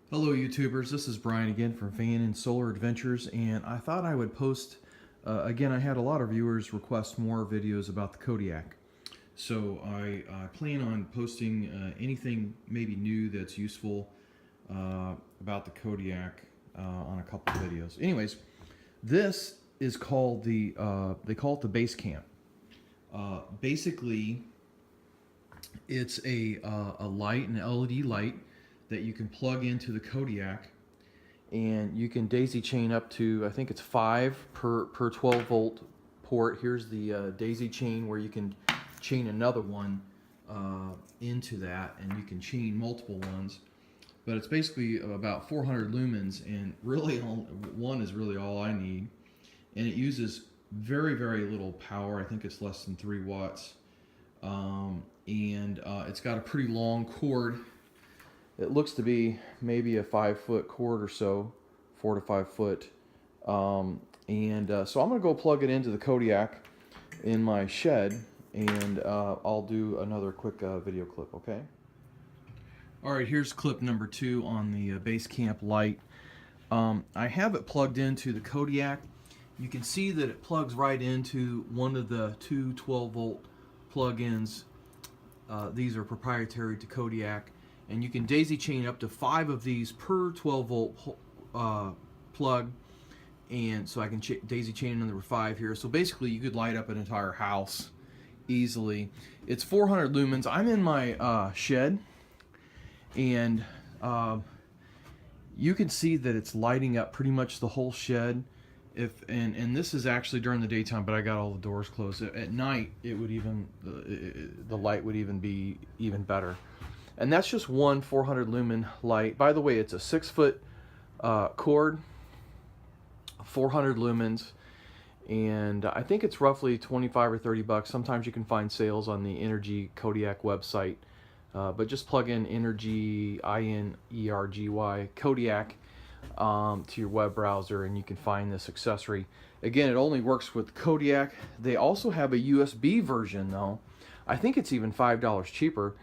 Hello YouTubers, this is Brian again from Fan and Solar Adventures, and I thought I would post, again I had a lot of viewers request more videos about the Kodiak. So I plan on posting anything maybe new that's useful about the Kodiak on a couple of videos. Anyways, this is called they call it the Basecamp. Basically, it's a light, an LED light, that you can plug into the Kodiak, and you can daisy chain up to, I think it's 5 per 12 volt port. Here's the daisy chain where you can chain another one into that, and you can chain multiple ones. But it's basically about 400 lumens, and really one is really all I need. And it uses very, very little power. I think it's less than 3 watts. It's got a pretty long cord. It looks to be maybe a 5-foot cord or so, 4 to 5 foot. So I'm going to go plug it into the Kodiak in my shed, and I'll do another quick video clip, okay? Alright, here's clip number 2 on the Basecamp light. I have it plugged into the Kodiak. You can see that it plugs right into one of the two 12-volt plug-ins. These are proprietary to Kodiak. And you can daisy chain up to 5 of these per 12-volt plug, and so I can daisy chain another 5 here. So basically, you could light up an entire house easily. It's 400 lumens. I'm in my shed, and you can see that it's lighting up pretty much the whole shed. And this is actually during the daytime, but I got all the doors closed. At night, it would even the light would even be even better. And that's just one 400 lumen light. By the way, it's a 6-foot cord, 400 lumens, and I think it's roughly 25 or 30 bucks. Sometimes you can find sales on the Energy Kodiak website, but just plug in Energy, I-N-E-R-G-Y, Kodiak to your web browser, and you can find this accessory. Again, it only works with Kodiak. They also have a USB version, though. I think it's even $5 cheaper.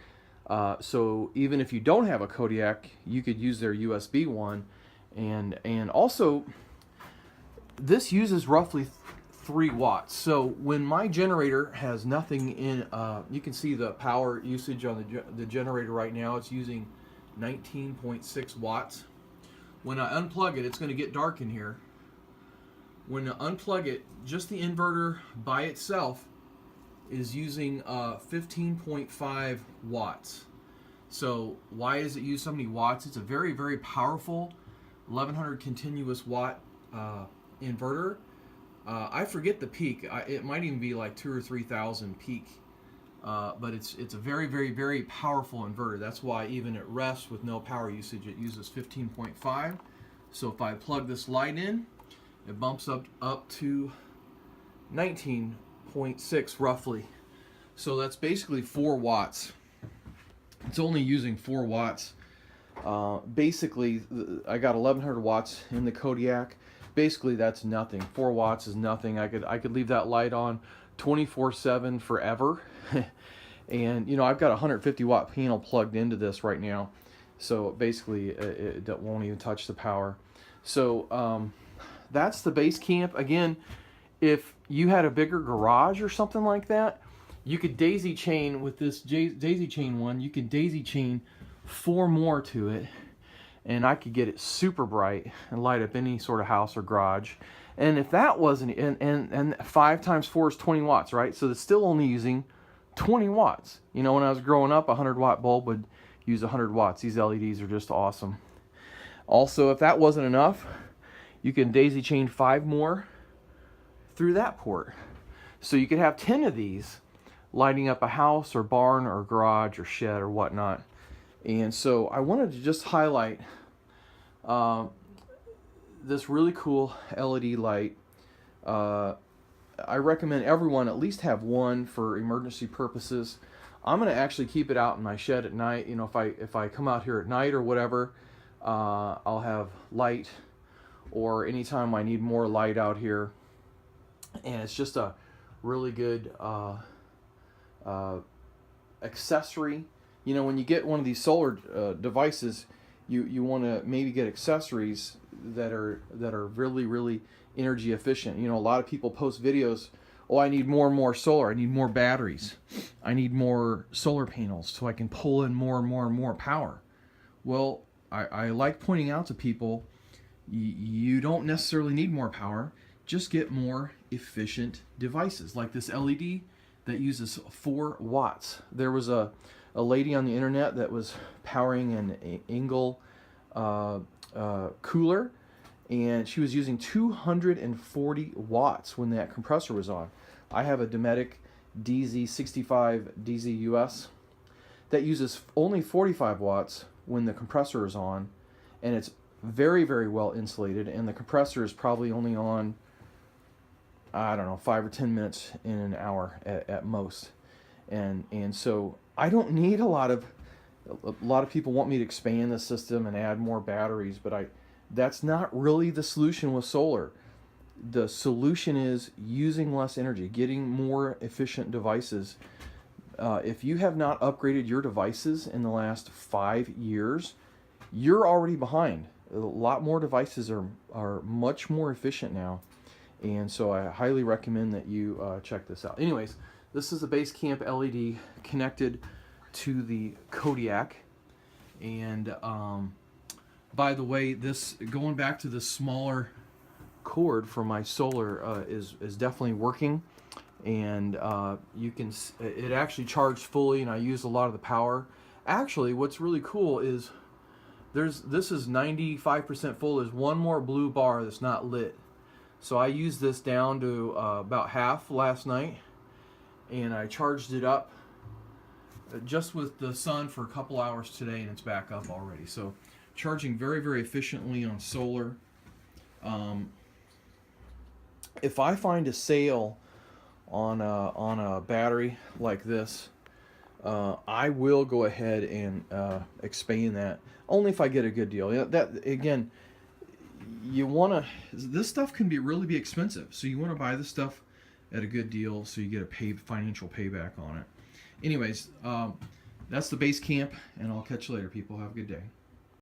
So even if you don't have a Kodiak, you could use their USB one, and also this uses roughly 3 watts. So when my generator has nothing in, you can see the power usage on the generator right now. It's using 19.6 watts. When I unplug it, it's going to get dark in here. When I unplug it, just the inverter by itself is using 15.5 watts. So why does it use so many watts? It's a very, very powerful 1100 continuous watt inverter. I forget the peak. It might even be like 2,000 or 3,000 peak. But it's a very, very, very powerful inverter. That's why even at rest with no power usage, it uses 15.5. So if I plug this light in, it bumps up to 19.6 roughly. So that's basically 4 watts. It's only using 4 watts. Basically, I got 1100 watts in the Kodiak. Basically, that's nothing. 4 watts is nothing. I could leave that light on 24/7 forever. And you know, I've got a 150 watt panel plugged into this right now, so basically it won't even touch the power. So that's the Basecamp. Again, if you had a bigger garage or something like that, you could daisy chain with this daisy chain one. You could daisy chain 4 more to it, and I could get it super bright and light up any sort of house or garage. And if that wasn't, and 5 times 4 is 20 watts, right? So it's still only using 20 watts. You know, when I was growing up, a 100-watt bulb would use 100 watts. These LEDs are just awesome. Also, if that wasn't enough, you can daisy chain 5 more through that port. So you could have 10 of these lighting up a house or barn or garage or shed or whatnot. And so I wanted to just highlight this really cool LED light. I recommend everyone at least have one for emergency purposes. I'm going to actually keep it out in my shed at night. You know, if I come out here at night or whatever, I'll have light, or anytime I need more light out here. And it's just a really good accessory. You know, when you get one of these solar devices, you want to maybe get accessories that are really energy efficient. You know, a lot of people post videos, oh, I need more and more solar, I need more batteries, I need more solar panels so I can pull in more and more power. Well, I like pointing out to people, you don't necessarily need more power, just get more efficient devices like this LED that uses 4 watts. There was a lady on the internet that was powering an Engel cooler, and she was using 240 watts when that compressor was on. I have a Dometic DZ65 DZ US that uses only 45 watts when the compressor is on, and it's very well insulated, and the compressor is probably only on, I don't know, 5 or 10 minutes in an hour at most. And so I don't need a lot of people want me to expand the system and add more batteries, but that's not really the solution with solar. The solution is using less energy, getting more efficient devices. If you have not upgraded your devices in the last 5 years, you're already behind. A lot more devices are much more efficient now. And so I highly recommend that you check this out. Anyways, this is a Basecamp LED connected to the Kodiak. And by the way, this, going back to the smaller cord for my solar, is definitely working. And you can, it actually charged fully, and I used a lot of the power. Actually, what's really cool is this is 95% full. There's one more blue bar that's not lit. So I used this down to about half last night, and I charged it up just with the sun for a couple hours today, and it's back up already. So charging very efficiently on solar. If I find a sale on a battery like this, I will go ahead and expand that, only if I get a good deal. Yeah, that again, you want to, this stuff can really be expensive, so you want to buy this stuff at a good deal so you get a financial payback on it. Anyways, that's the Basecamp, and I'll catch you later, people. Have a good day.